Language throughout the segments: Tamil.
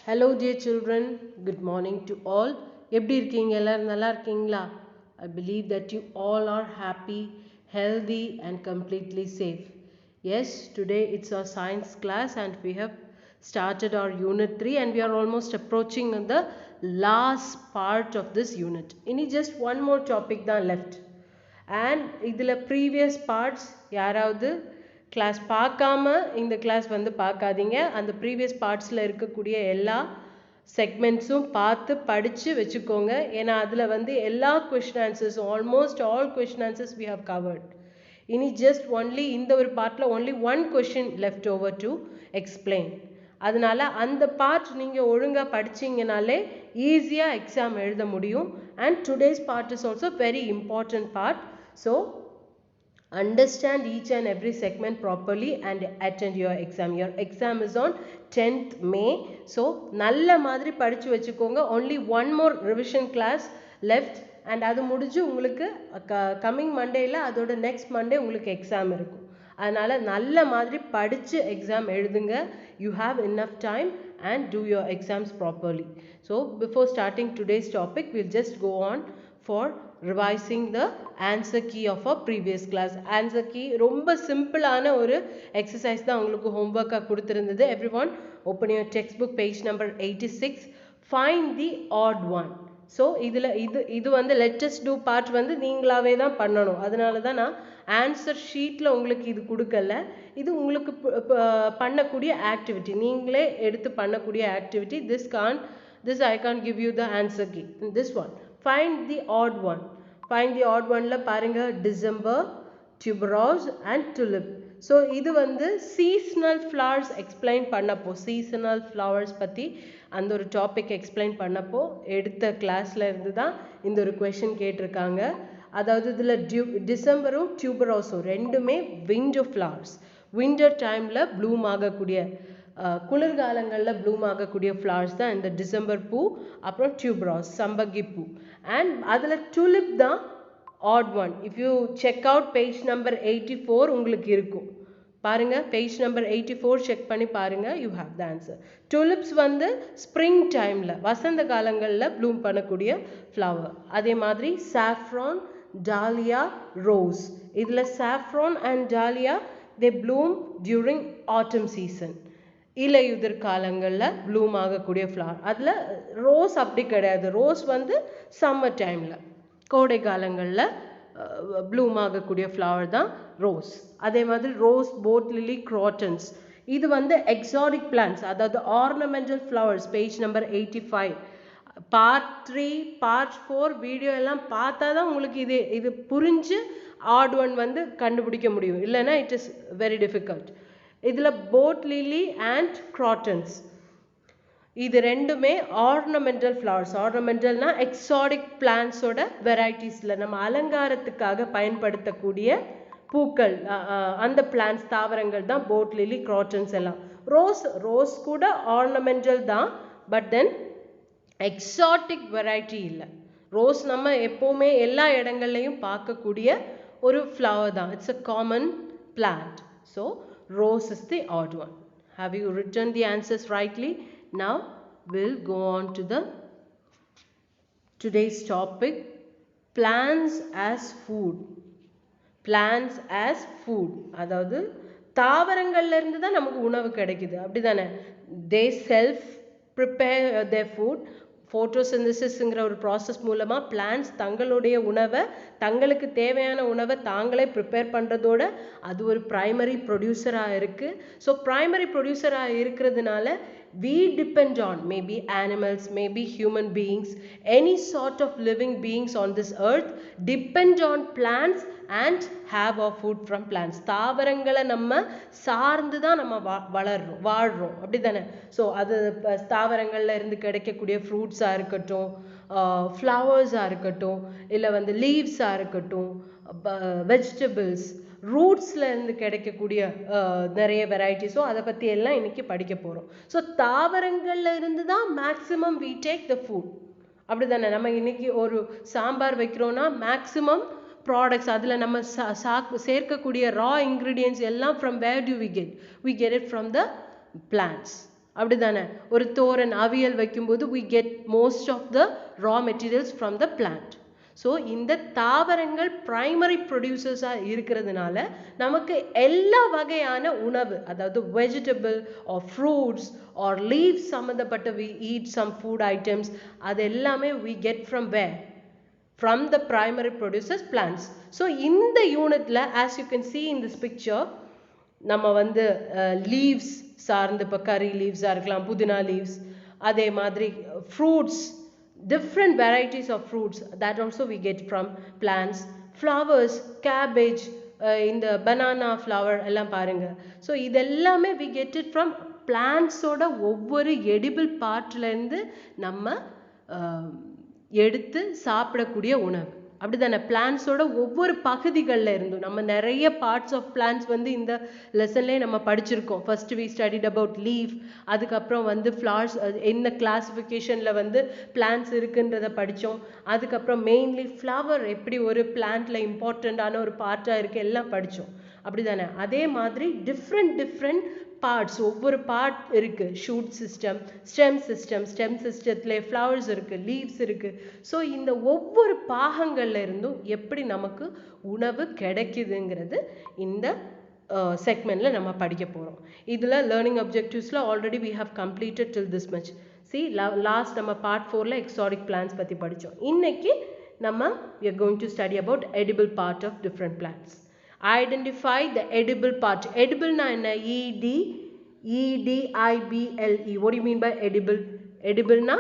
Hello dear children, good morning to all. எப்படி இருக்கீங்க எல்லாரும் நல்லா இருக்கீங்களா? I believe that you all are happy, healthy and completely safe. Yes, today it's our science class and we have started our unit 3 and we are almost approaching the last part of this unit. Ini just one more topic தான் left. And இதில் previous parts யாராவது கிளாஸ் பார்க்காம இந்த கிளாஸ் வந்து பார்க்காதீங்க. அந்த ப்ரீவியஸ் பார்ட்ஸில் இருக்கக்கூடிய எல்லா செக்மெண்ட்ஸும் பார்த்து படித்து வச்சுக்கோங்க. ஏன்னா அதில் வந்து எல்லா கொஷின் ஆன்சர்ஸும் almost all question answers we have covered. இனி ஜஸ்ட் ஒன்லி இந்த ஒரு பார்ட்டில் only one question left over to explain. அதனால் அந்த பார்ட் நீங்கள் ஒழுங்காக படிச்சிங்கனாலே ஈஸியாக எக்ஸாம் எழுத முடியும். And today's part is also very important part. So understand each and every segment properly and attend your exam. Your exam is on 10th May. So நல்ல மாதிரி படிச்சு வச்சுக்கோங்க. Only one more revision class left and அது முடிஞ்சு உங்களுக்கு கம்மிங் மண்டேல அதோட நெக்ஸ்ட் மண்டே உங்களுக்கு எக்ஸாம் இருக்கும். அதனால நல்ல மாதிரி படிச்சு எக்ஸாம் எழுதுங்க. You have enough time and do your exams properly. So before starting today's topic, we'll just go on for revising the answer key of our previous class. Answer key ரொம்ப சிம்பிளான ஒரு எக்ஸசைஸ் தான் உங்களுக்கு ஹோம்ஒர்க்காக கொடுத்துருந்தது. Everyone open your textbook page number 86. Find the odd one. So இதில் இது வந்து லெட்டஸ் டூ பார்ட் வந்து நீங்களாவே தான் பண்ணணும். அதனால தான் நான் ஆன்சர் ஷீட்டில் உங்களுக்கு இது கொடுக்கல. இது உங்களுக்கு பண்ணக்கூடிய ஆக்டிவிட்டி, நீங்களே எடுத்து பண்ணக்கூடிய activity. This I can't give you the answer key. This one, find the odd one. Find the odd oneல பாருங்க, December, tuberose and tulip. So இது வந்து சீசனல் ஃப்ளவர்ஸ் எக்ஸ்பிளைன் பண்ணப்போ, சீசனல் ஃப்ளவர்ஸ் பற்றி அந்த ஒரு டாபிக் எக்ஸ்பிளைன் பண்ணப்போ எடுத்த கிளாஸில் இருந்து தான் இந்த ஒரு கொஷின் கேட்டிருக்காங்க. அதாவது இதில் டிசம்பரும் டியூபரோஸும் ரெண்டுமே விண்டர் ஃப்ளவர்ஸ். விண்டர் டைமில் ப்ளூம் ஆகக்கூடிய, குளிர்காலங்களில் ப்ளூம் ஆகக்கூடிய ஃப்ளவர்ஸ் தான் இந்த டிசம்பர் பூ, அப்புறம் டியூபரோஸ் சம்பகி பூ. அண்ட் அதில் டுலிப் தான் odd one. If you check out page number 84 உங்களுக்கு இருக்கும் பாருங்க. பேஜ் நம்பர் 84 செக் பண்ணி பாருங்க. You have the answer. Tulips வந்து ஸ்ப்ரிங் டைமில் வசந்த காலங்களில் ப்ளூம் பண்ணக்கூடிய ஃப்ளவர். அதே மாதிரி சாஃப்ரான், டாலியா, ரோஸ். இதில் saffron and dahlia they bloom during autumn season, இலையுதிர் காலங்களில் ப்ளூம் ஆகக்கூடிய ஃப்ளவர். அதில் ரோஸ் அப்படி கிடையாது. ரோஸ் வந்து சம்மர் டைமில், கோடை காலங்களில் ப்ளூம் ஆகக்கூடிய ஃப்ளவர் தான் ரோஸ். அதே மாதிரி ரோஸ், போட் லிலி, க்ராட்டன்ஸ் இது வந்து எக்ஸாடிக் பிளான்ட்ஸ், அதாவது ornamental flowers. Page number 85 part 3 part 4 video எல்லாம் பார்த்தா தான் உங்களுக்கு இது புரிஞ்சு ஆட் ஒன் வந்து கண்டுபிடிக்க முடியும். இல்லைன்னா இட் இஸ் வெரி டிஃபிகல்ட். இதில் போட் லிலி அண்ட் க்ராட்டன்ஸ் இது ரெண்டுமே ஆர்னமெண்டல் ஃப்ளவர்ஸ். ஆர்னமெண்டல்னா எக்ஸாடிக் பிளான்ட்ஸோட வெரைட்டிஸில் நம்ம அலங்காரத்துக்காக பயன்படுத்தக்கூடிய பூக்கள், அந்த பிளான்ட்ஸ், தாவரங்கள் தான் போட் லிலி, க்ராட்டன்ஸ் எல்லாம். ரோஸ் கூட ஆர்னமெண்டல் தான், பட் தென் எக்ஸாட்டிக் வெரைட்டி இல்லை. ரோஸ் நம்ம எப்போவுமே எல்லா இடங்கள்லையும் பார்க்கக்கூடிய ஒரு ஃப்ளவர் தான். It's a common plant. So rose is the odd one. Have you written the answers rightly? Now we'll go on to the today's topic, plants as food. Plants as food, அதாவது தாவரங்கள்ல இருந்து தான் நமக்கு உணவு கிடைக்குது, அப்படிதானே? They self prepare their food. ஃபோட்டோசிந்தசிஸ்ங்கிற ஒரு ப்ராசஸ் மூலமாக பிளான்ட்ஸ் தங்களுடைய உணவை, தங்களுக்கு தேவையான உணவை தாங்களே ப்ரிப்பேர் பண்ணுறதோட அது ஒரு ப்ரைமரி ப்ரொடியூசராக இருக்குது. ஸோ ப்ரைமரி ப்ரொடியூசராக இருக்கிறதுனால we depend on maybe animals, maybe human beings, any sort of living beings on this earth depend on plants and have our food from plants. தாவரங்களை நம்ம சார்ந்து தான் நம்ம வாழ்கிறோம், அப்படி தானே? ஸோ அது தாவரங்களில் இருந்து கிடைக்கக்கூடிய ஃப்ரூட்ஸாக இருக்கட்டும், ஃப்ளவர்ஸாக இருக்கட்டும், இல்லை வந்து லீவ்ஸாக இருக்கட்டும், வெஜிடபிள்ஸ், ரூட்ஸில் இருந்து கிடைக்கக்கூடிய நிறைய வெரைட்டிஸோ அதை பற்றி எல்லாம் இன்னைக்கு படிக்க போகிறோம். ஸோ தாவரங்கள்ல இருந்து தான் maximum we take the food, அப்படி தானே? நம்ம இன்னைக்கு ஒரு சாம்பார் வைக்கிறோன்னா மேக்ஸிமம் ப்ராடக்ட்ஸ் அதில் நம்ம சேர்க்கக்கூடிய ரா இன்க்ரீடியன்ட்ஸ் எல்லாம் from where do we get it from the plants. அப்படிதானே? ஒரு தோரன் அவியல் வைக்கும்போது we get most of the raw materials from the plant. So இந்த தாவரங்கள் பிரைமரி ப்ரொடியூசர்ஸாக இருக்கிறதுனால நமக்கு எல்லா வகையான உணவு, அதாவது vegetable or fruits or leaves சம்மந்தப்பட்ட we eat some food items, அது எல்லாமே we get from where? From the primary producers plants. So இந்த யூனிட்ல as you can see in this picture, நம்ம வந்து லீவ்ஸ் சார்ந்து, இப்போ கறி லீவ்ஸாக இருக்கலாம், புதினா லீவ்ஸ், அதே மாதிரி fruits, different varieties of fruits that also we get from plants, flowers, cabbage, இந்த banana flower எல்லாம் பாருங்க. ஸோ இதெல்லாமே we get it from பிளான்ட்ஸோட ஒவ்வொரு எடிபிள் பார்ட்லேருந்து நம்ம எடுத்து சாப்பிடக்கூடிய உணவு. அப்படிதானே? பிளான்ட்ஸோட ஒவ்வொரு பகுதிகளில் இருந்தும் நம்ம நிறைய பார்ட்ஸ் ஆஃப் பிளான்ட்ஸ் வந்து இந்த லெசன்லேயே நம்ம படிச்சிருக்கோம். First we studied about leaf, அதுக்கப்புறம் வந்து ஃப்ளவர்ஸ் என்ன கிளாசிஃபிகேஷனில் வந்து பிளான்ட்ஸ் இருக்குன்றதை படித்தோம். அதுக்கப்புறம் மெயின்லி ஃப்ளவர் எப்படி ஒரு பிளான்ட்ல இம்பார்ட்டண்ட்டான ஒரு பார்ட்டாக இருக்குது எல்லாம் படித்தோம். அப்படிதானே? அதே மாதிரி டிஃப்ரெண்ட் பார்ட்ஸ், ஒவ்வொரு பார்ட் இருக்கு. ஷூட் சிஸ்டம், ஸ்டெம் சிஸ்டத்துல ஃப்ளவர்ஸ் இருக்கு, லீவ்ஸ் இருக்கு. ஸோ இந்த ஒவ்வொரு பாகங்கள்ல இருந்தும் எப்படி நமக்கு உணவு கிடைக்குதுங்கிறது இந்த செக்மெண்ட்ல நம்ம படிக்க போறோம். இதுல லேர்னிங் அப்ஜெக்டிவ்ஸ்ல already we have completed till this much. See, last நம்ம பார்ட் 4ல எக்ஸாடிக் பிளான்ட்ஸ் பத்தி படிச்சோம். இன்னைக்கு நம்ம we are going to study about edible part of different plants. Identify the edible part. Edible na enna? E-D-I-B-L-E. What do you mean by edible? Edible na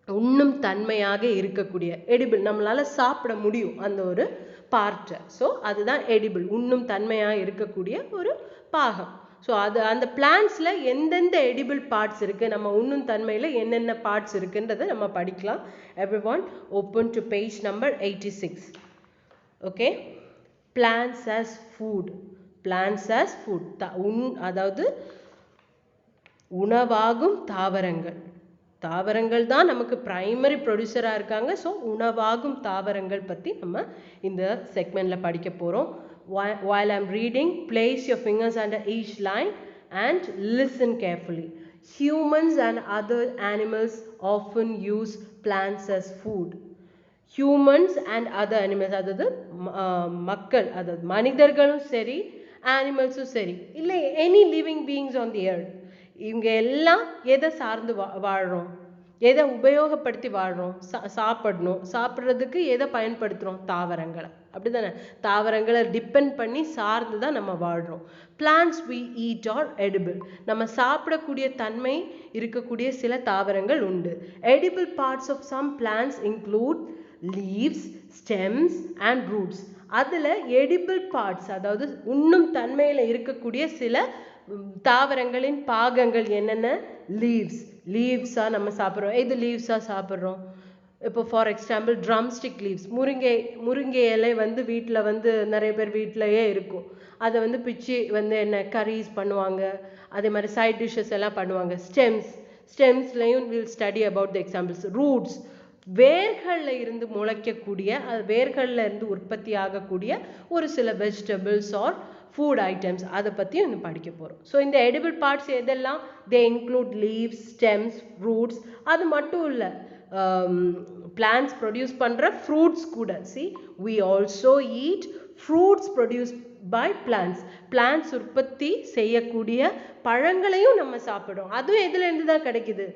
உண்ணும் தன்மையாக இருக்கக்கூடிய, edible நம்மளால சாப்பிட முடியும் அந்த ஒரு பார்ட்டை. ஸோ அதுதான் edible, உண்ணும் தன்மையாக இருக்கக்கூடிய ஒரு பாகம். ஸோ அது அந்த பிளான்ட்ஸில் எந்தெந்த edible parts இருக்குது, நம்ம உண்ணும் தன்மையில் என்னென்ன பார்ட்ஸ் இருக்குன்றதை நம்ம படிக்கலாம். Everyone open to page number 86. Okay. Plants as food. Plants as food. அதாவது உணவாகும் தாவரங்கள். தாவரங்கள் தான் நமக்கு பிரைமரி ப்ரொடியூசராக இருக்காங்க. ஸோ உணவாகும் தாவரங்கள் பற்றி நம்ம இந்த செக்மெண்ட்டில் படிக்க போகிறோம். While I'm reading, place your fingers under each line and listen carefully. Humans and other animals often use plants as food. Humans and other animals, அதாவது மக்கள், அதாவது மனிதர்களும் சரி, அனிமல்ஸும் சரி, இல்லை any living beings on the earth, இவங்க எல்லாம் எதை சார்ந்து வாழ்கிறோம், எதை உபயோகப்படுத்தி வாழ்கிறோம்? சாப்பிட்றதுக்கு எதை பயன்படுத்துகிறோம்? தாவரங்களை. அப்படிதானே? தாவரங்களை டிபெண்ட் பண்ணி சார்ந்து தான் நம்ம வாழ்கிறோம். Plants we eat are edible. நம்ம சாப்பிடக்கூடிய தன்மை இருக்கக்கூடிய சில தாவரங்கள் உண்டு. edible parts of some plants include leaves, stems and roots. அதில் edible parts, அதாவது உண்ணும் தன்மையில் இருக்கக்கூடிய சில தாவரங்களின் பாகங்கள் என்னென்ன? லீவ்ஸாக நம்ம சாப்பிட்றோம். எது லீவ்ஸாக சாப்பிட்றோம்? இப்போ ஃபார் எக்ஸாம்பிள் ட்ரம்ஸ்டிக் லீவ்ஸ், முருங்கை இலை வந்து வீட்டில் வந்து நிறைய பேர் வீட்டிலையே இருக்கும். அதை வந்து பிச்சு வந்து என்ன கரீஸ் பண்ணுவாங்க, அதே மாதிரி சைட் டிஷ்ஷஸ் எல்லாம் பண்ணுவாங்க. ஸ்டெம்ஸ்லையும் will study about the examples. Roots, வேர்களில் இருந்து முளைக்கக்கூடிய, வேர்களில் இருந்து உற்பத்தி ஆகக்கூடிய ஒரு சில வெஜிடபிள்ஸ் ஆர் ஃபுட் ஐட்டம்ஸ், அதை பற்றியும் இன்னும் படிக்க போகிறோம். ஸோ இந்த எடிபிள் பார்ட்ஸ் எதெல்லாம்? தே இன்க்ளூட் லீவ்ஸ், ஸ்டெம்ஸ், ரூட்ஸ். அது மட்டும் இல்லை, பிளான்ட்ஸ் ப்ரொடியூஸ் பண்ணுற ஃப்ரூட்ஸ் கூட. See, we also eat fruits produced by plants. Plants உற்பத்தி செய்யக்கூடிய பழங்களையும் நம்ம சாப்பிடுறோம். அதுவும் எதுல இருந்து தான் கிடைக்குது?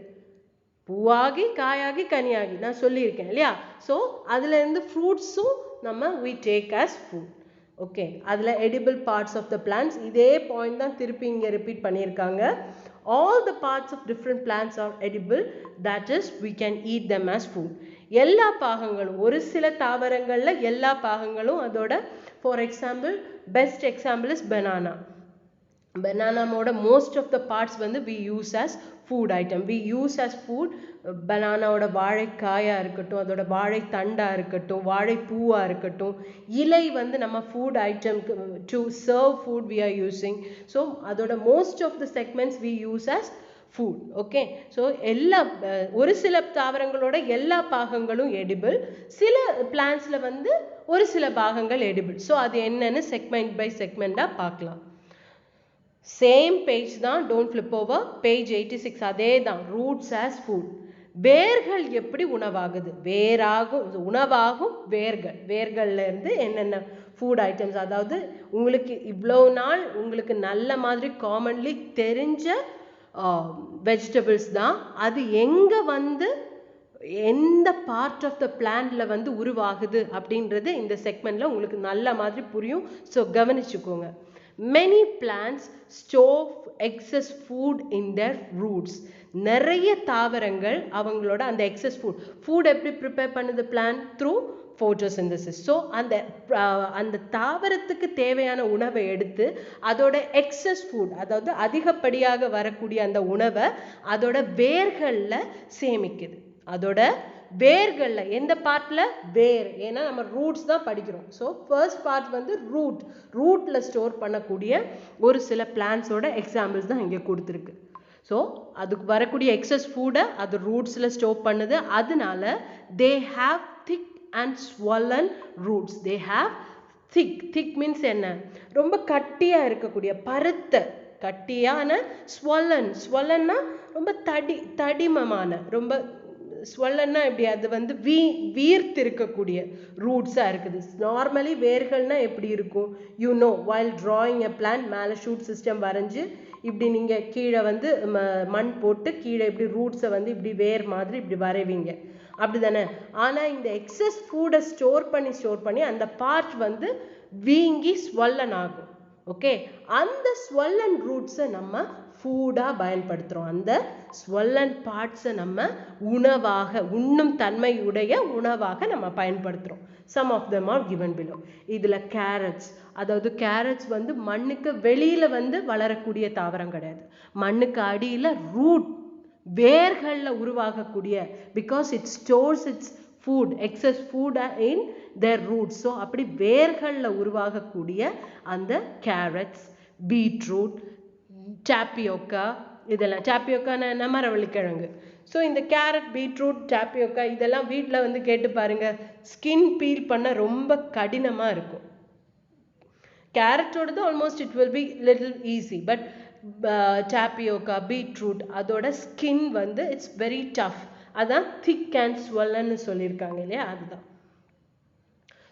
பூவாகி, காயாகி, கனியாகி, நான் சொல்லியிருக்கேன் இல்லையா? ஸோ அதுல இருந்து ஃப்ரூட்ஸும் நம்ம we take as food. Okay, அதில் edible parts of the plants, இதே பாயிண்ட் தான் திருப்பி இங்கே ரிப்பீட் பண்ணியிருக்காங்க. All the parts of different plants are edible, that is we can eat them as food. எல்லா பாகங்களும், ஒரு சில தாவரங்களில் எல்லா பாகங்களும் அதோட, for example best example is banana. பனானாவோட மோஸ்ட் ஆஃப் த பார்ட்ஸ் வந்து we use as food item. we use as food பனானாவோட வாழைக்காயாக இருக்கட்டும், அதோட வாழைத்தண்டாக இருக்கட்டும், வாழைப்பூவாக இருக்கட்டும், இலை வந்து நம்ம ஃபுட் ஐட்டம்க்கு to serve food we are using. So அதோட most of the segments we use as food. Okay, so எல்லா ஒரு சில தாவரங்களோட எல்லா பாகங்களும் எடிபிள், சில பிளான்ட்ஸில் வந்து ஒரு சில பாகங்கள் எடிபிள். ஸோ அது என்னன்னு செக்மெண்ட் பை செக்மெண்ட்டாக பார்க்கலாம். சேம் பேஜ் தான், டோன்ட் ஃபிளிப் ஓவர், பேஜ் 86. அதே தான், ரூட்ஸ் ஆஸ் ஃபுட். வேர்கள் எப்படி உணவாகுது? உணவாகும் வேர்கள். வேர்கள்ல இருந்து என்னென்ன ஃபுட் ஐட்டம்ஸ், அதாவது உங்களுக்கு இவ்வளோ நாள் உங்களுக்கு நல்ல மாதிரி காமன்லி தெரிஞ்ச வெஜிடபிள்ஸ் தான். அது எங்கே வந்து எந்த பார்ட் ஆஃப் த பிளான்ட்ல வந்து உருவாகுது அப்படின்றது இந்த செக்மெண்ட்ல உங்களுக்கு நல்ல மாதிரி புரியும். ஸோ கவனிச்சுக்கோங்க. Many plants store excess food in their roots. நிறைய தாவரங்கள் அவங்களோட அந்த எக்ஸஸ் ஃபுட் எப்படி ப்ரிப்பேர் பண்ணுது பிளான்ட்? Through photosynthesis. ஸோ அந்த தாவரத்துக்கு தேவையான உணவை எடுத்து அதோட எக்ஸஸ் ஃபுட், அதாவது அதிகப்படியாக வரக்கூடிய அந்த உணவை அதோட வேர்களில் சேமிக்குது. அதோட வேர்கள்ல எந்த பார்ட்ல? வேர். ஏன்னா நம்ம ரூட்ஸ் தான் படிக்கிறோம். ஸோ ஃபர்ஸ்ட் பார்ட் வந்து ரூட்ல ஸ்டோர் பண்ணக்கூடிய ஒரு சில பிளான்ஸோட எக்ஸாம்பிள்ஸ் தான் இங்கே கொடுத்துருக்கு. ஸோ அதுக்கு வரக்கூடிய எக்ஸஸ் ஃபுட்டை அது ரூட்ஸில் ஸ்டோர் பண்ணுது. அதனால they have thick and ஸ்வல்லன் roots. They have thick means என்ன? ரொம்ப கட்டியாக இருக்கக்கூடிய, பருத்த கட்டியான. ஸ்வல்லன்னா ரொம்ப தடிமமான, ரொம்ப ஸ்வல்லன்னா எப்படி? அது வந்து வீர்த்து இருக்கக்கூடிய ரூட்ஸாக இருக்குது. நார்மலி வேர்கள்னா எப்படி இருக்கும்? You know, while drawing a plant, மேலே ஷூட் சிஸ்டம் வரைஞ்சி இப்படி நீங்கள் கீழே வந்து மண் போட்டு கீழே இப்படி ரூட்ஸை வந்து இப்படி வேர் மாதிரி இப்படி வரைவீங்க, அப்படி தானே? ஆனால் இந்த எக்ஸஸ் ஃபுட்டை ஸ்டோர் பண்ணி அந்த பார்ட் வந்து வீங்கி ஸ்வல்லன் ஆகும். ஓகே, அந்த ஸ்வல்லன் ரூட்ஸை நம்ம ஃபுட்டாக பயன்படுத்துகிறோம். அந்த ஸ்வல்லன் பார்ட்ஸை நம்ம உணவாக, உண்ணும் தன்மையுடைய உணவாக நம்ம பயன்படுத்துகிறோம். Some of them are given below. இதில் கேரட்ஸ், அதாவது கேரட்ஸ் வந்து மண்ணுக்கு வெளியில் வந்து வளரக்கூடிய தாவரம் கிடையாது. மண்ணுக்கு அடியில் ரூட், வேர்களில் உருவாகக்கூடிய, because it stores its food, excess food in their roots. So அப்படி வேர்களில் உருவாகக்கூடிய அந்த கேரட்ஸ், பீட்ரூட், டாப்பியோக்கா, இதெல்லாம் டாப்பியோக்கான மரவள்ளிக்கிழங்கு. ஸோ இந்த கேரட், பீட்ரூட், டாப்பியோக்கா இதெல்லாம் வீட்டில் வந்து கேட்டு பாருங்க, ஸ்கின் பீல் பண்ண ரொம்ப கடினமாக இருக்கும். கேரட்டோடது almost it will be little easy, but tapioca, beetroot அதோட ஸ்கின் வந்து இட்ஸ் வெரி டஃப். அதான் திக் அண்ட் ஸ்வல்லன்னு சொல்லியிருக்காங்க இல்லையா, அதுதான்.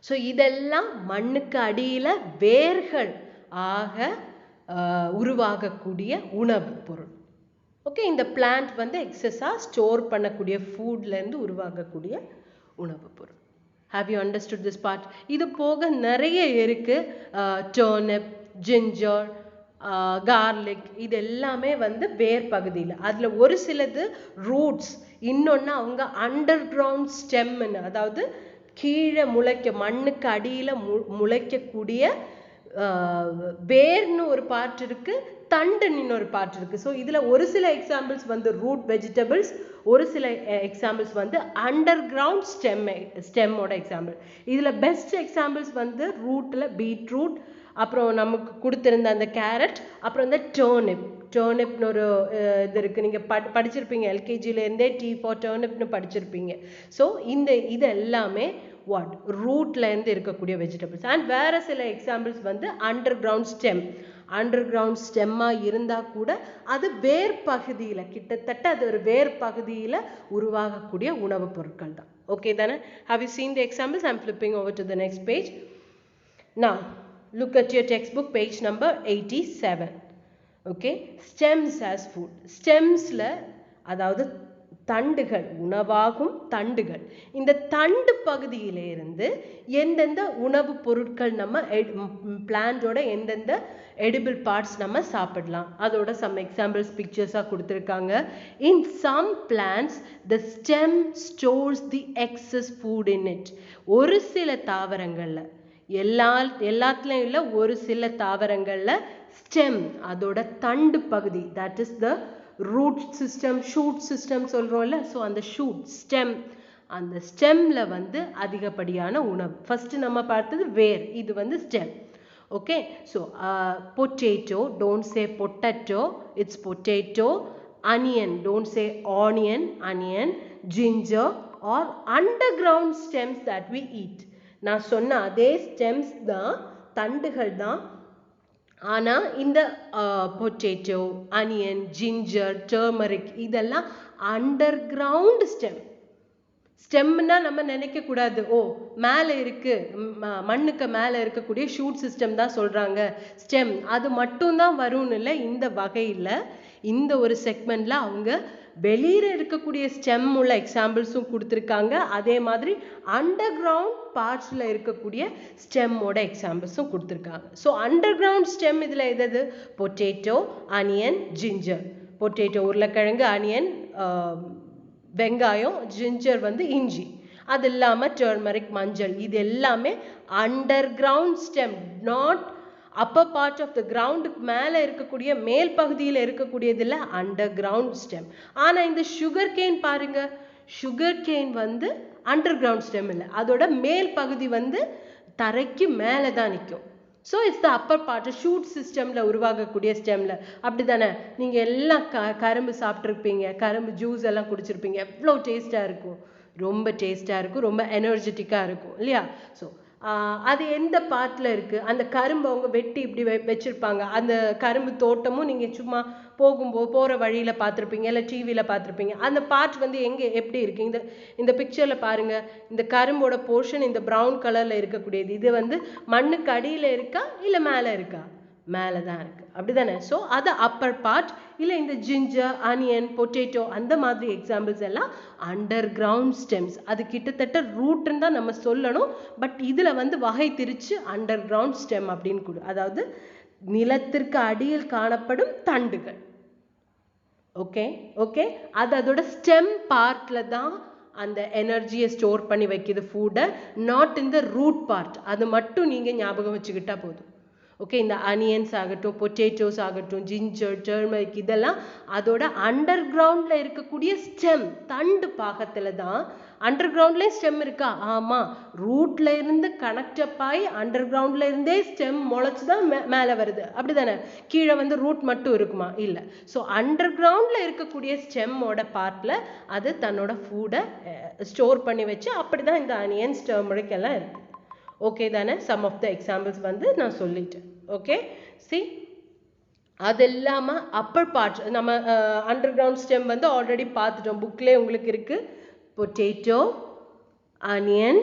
ஸோ இதெல்லாம் மண்ணுக்கு அடியில் வேர்கள் ஆக உருவாகக்கூடிய உணவு பொருள். ஓகே, இந்த பிளான்ட் வந்து எக்ஸஸாக ஸ்டோர் பண்ணக்கூடிய ஃபுட்லேருந்து உருவாகக்கூடிய உணவு பொருள். Have you understood this part? இது போக நிறைய இருக்கு. டர்னிப், ஜிஞ்சர், கார்லிக், இது எல்லாமே வந்து வேர் பகுதியில். அதில் ஒரு சிலது ரூட்ஸ், இன்னொன்று அவங்க அண்டர் கிரவுண்ட் ஸ்டெம்னு, அதாவது கீழே மண்ணுக்கு அடியில் முளைக்கக்கூடிய வேர்னு ஒரு பார்ட் இருக்கு, தண்டுன்னு இன்னொரு பார்ட் இருக்கு. ஸோ இதில் ஒரு சில எக்ஸாம்பிள்ஸ் வந்து ரூட் வெஜிடபிள்ஸ், ஒரு சில எக்ஸாம்பிள்ஸ் வந்து அண்டர் கிரவுண்ட் ஸ்டெம்மோட எக்ஸாம்பிள். இதில் பெஸ்ட் எக்ஸாம்பிள்ஸ் வந்து ரூட்டில் பீட்ரூட், அப்புறம் நமக்கு கொடுத்துருந்த அந்த கேரட், அப்புறம் இந்த டர்னிப்னு ஒரு இது இருக்குது. நீங்கள் படிச்சிருப்பீங்க, எல்கேஜிலேருந்தே T for டர்னிப்னு படிச்சிருப்பீங்க. ஸோ இது எல்லாமே வாட், ரூட்லேருந்து இருக்கக்கூடிய வெஜிடபிள்ஸ். அண்ட் வேறு சில எக்ஸாம்பிள்ஸ் வந்து அண்டர் கிரவுண்ட் ஸ்டெம்மாக இருந்தால் கூட அது வேர் பகுதியில், கிட்டத்தட்ட அது ஒரு வேர் பகுதியில் உருவாகக்கூடிய உணவுப் பொருட்கள் தான். ஓகே தானே? How you seen the examples? I'm flipping over to the next page. Now look at your textbook, page number 87. Okay, stems as food. Stemsல அதாவது தண்டுகள், உணவாகும் தண்டுகள். இந்த தண்டு பகுதியிலிருந்து எந்தெந்த உணவுப் பொருட்கள் நம்ம பிளான்டோட எந்தெந்த எடிபிள் பார்ட்ஸ் நம்ம சாப்பிடலாம், அதோட சம் எக்ஸாம்பிள்ஸ் பிக்சர்ஸாக கொடுத்துருக்காங்க. In some plants the stem stores the excess food in it. ஒரு சில தாவரங்களில், எல்லாத்துலேயும் இல்லை, ஒரு சில தாவரங்களில் ஸ்டெம், அதோட தண்டு பகுதி, that is the root system, shoot system சொல்கிறோம்ல. ஸோ அந்த ஷூட் ஸ்டெம், அந்த ஸ்டெம்மில் வந்து அதிகப்படியான உணவு. ஃபஸ்ட்டு நம்ம பார்த்தது வேர், இது வந்து stem. Okay, so potato, don't say potato, it's potato. Onion, don't say onion, onion. Ginger are underground stems that we eat. நான் சொன்ன அதே ஸ்டெம்ஸ் தான், தண்டுகள் தான் ஆனால் இந்த பொட்டேட்டோ, அனியன், ஜிஞ்சர், டர்மரிக் இதெல்லாம் அண்டர் கிரவுண்ட் ஸ்டெம். ஸ்டெம்னா நம்ம நினைக்கக்கூடாது, ஓ மேலே இருக்கு, மண்ணுக்கு மேலே இருக்கக்கூடிய ஷூட் சிஸ்டம் தான் சொல்கிறாங்க ஸ்டெம், அது மட்டும்தான் வரும்னு இல்லை. இந்த வகையில் இந்த ஒரு செக்மெண்ட்டில் அவங்க வெளியில் இருக்கக்கூடிய ஸ்டெம் உள்ள எக்ஸாம்பிள்ஸும் கொடுத்துருக்காங்க. அதே மாதிரி அண்டர் கிரவுண்ட் பார்ட்ஸில் இருக்கக்கூடிய ஸ்டெம்மோட எக்ஸாம்பிள்ஸும் கொடுத்துருக்காங்க. ஸோ அண்டர் கிரவுண்ட் ஸ்டெம் இதில் எது? Potato, onion, ginger. பொட்டேட்டோ உருளைக்கிழங்கு, அனியன் வெங்காயம், ஜிஞ்சர் வந்து இஞ்சி, அது இல்லாமல் டர்மரிக் மஞ்சள், இது எல்லாமே under ground stem, not upper part of the கிரவுண்டுக்கு மேலே இருக்கக்கூடிய மேல் பகுதியில் இருக்கக்கூடியதில் அண்டர் கிரவுண்ட் ஸ்டெம். ஆனால் இந்த சுகர் கேன் பாருங்க, சுகர் கேன் வந்து அண்டர் கிரவுண்ட் ஸ்டெம் இல்லை, அதோட மேல் பகுதி வந்து தரைக்கு மேலே தான் நிற்கும். So it's the Appar part shoot சிஸ்டமில் உருவாகக்கூடிய ஸ்டெம்மில். அப்படி தானே நீங்கள் எல்லாம் கரும்பு சாப்பிட்ருப்பீங்க, கரும்பு ஜூஸ் எல்லாம் குடிச்சிருப்பீங்க, எவ்வளோ டேஸ்ட்டாக இருக்கும், ரொம்ப டேஸ்ட்டாக இருக்கும், ரொம்ப எனர்ஜெட்டிக்காக இருக்கும் இல்லையா? ஸோ அது எந்த பார்ட்டில் இருக்குது? அந்த கரும்பு அவங்க வெட்டி இப்படி வச்சுருப்பாங்க. அந்த கரும்பு தோட்டமும் நீங்கள் சும்மா போகிற வழியில் பார்த்துருப்பீங்க, இல்லை டிவியில் பார்த்துருப்பீங்க. அந்த பார்ட் வந்து எங்கே எப்படி இருக்குது? இந்த பிக்சரில் பாருங்கள், இந்த கரும்போட போர்ஷன் இந்த ப்ரௌன் கலரில் இருக்கக்கூடியது, இது வந்து மண்ணுக்கு அடியில் இருக்கா இல்லை மேலே இருக்கா? மேலே தான் இருக்குது, அப்படி தானே? ஸோ அது அப்பர் பார்ட். இல்லை இந்த ஜிஞ்சர், அனியன், பொட்டேட்டோ அந்த மாதிரி எக்ஸாம்பிள்ஸ் எல்லாம் அண்டர் கிரவுண்ட் ஸ்டெம்ஸ். அது கிட்டத்தட்ட ரூட்டுன்னு தான் நம்ம சொல்லணும், பட் இதில் வந்து வகை திரிச்சு அண்டர் கிரவுண்ட் ஸ்டெம் அப்படின்னு கொடு, அதாவது நிலத்திற்கு அடியில் காணப்படும் தண்டுகள். ஓகே ஓகே, அது அதோட ஸ்டெம் பார்ட்டில் தான் அந்த எனர்ஜியை ஸ்டோர் பண்ணி வைக்கிது ஃபுட்டை, நாட் இந்த ரூட் பார்ட். அது மட்டும் நீங்கள் ஞாபகம் வச்சுக்கிட்டா போதும். ஓகே, இந்த அனியன்ஸ் ஆகட்டும், பொட்டேட்டோஸ் ஆகட்டும், ஜிஞ்சர், டர்மரிக் இதெல்லாம் அதோட அண்டர் கிரவுண்டில் இருக்கக்கூடிய ஸ்டெம், தண்டு பாகத்தில் தான். அண்டர் கிரவுண்ட்லேயும் ஸ்டெம் இருக்கா? ஆமாம், ரூட்ல இருந்து கனெக்டப் ஆகி அண்டர் கிரவுண்ட்ல இருந்தே ஸ்டெம் முளைச்சி தான் மேலே வருது, அப்படி தானே? கீழே வந்து ரூட் மட்டும் இருக்குமா? இல்லை. ஸோ அண்டர் கிரவுண்டில் இருக்கக்கூடிய ஸ்டெம்மோட பார்ட்டில் அது தன்னோட ஃபுட்டை ஸ்டோர் பண்ணி வச்சு அப்படி தான் இந்த அனியன்ஸ், டர்மரிக் எல்லாம் இருக்குது. ஓகே தானே? சம் ஆஃப் த எக்ஸாம்பிள்ஸ் வந்து நான் சொல்லிட்டேன். ஓகே, சி அது இல்லாமல் அப்பர் பார்ட் நம்ம அண்டர் கிரவுண்ட் ஸ்டெம் வந்து ஆல்ரெடி பார்த்துட்டோம், புக்லேயே உங்களுக்கு இருக்குது. பொட்டேட்டோ, அனியன்,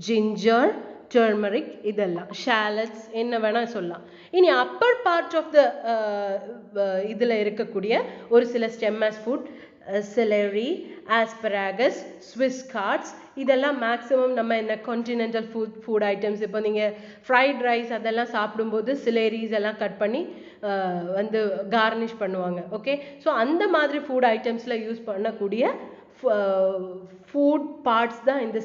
ஜிஞ்சர், டர்மரிக் இதெல்லாம், ஷாலட்ஸ் என்ன வேணால் சொல்லலாம். இனி அப்பர் பார்ட் ஆஃப் த இதில் இருக்கக்கூடிய ஒரு சில stem as food, celery, asparagus, Swiss carrots இதெல்லாம் மேக்ஸிமம் நம்ம என்ன கான்டினென்டல் ஃபுட் ஐட்டம்ஸ். இப்போ நீங்கள் ஃப்ரைட் ரைஸ் அதெல்லாம் சாப்பிடும்போது சிலேரிஸ் எல்லாம் கட் பண்ணி வந்து கார்னிஷ் பண்ணுவாங்க. ஓகே, ஸோ அந்த மாதிரி ஃபுட் ஐட்டம்ஸில் யூஸ் பண்ணக்கூடிய ஃபுட் பார்ட்ஸ் தான் இந்த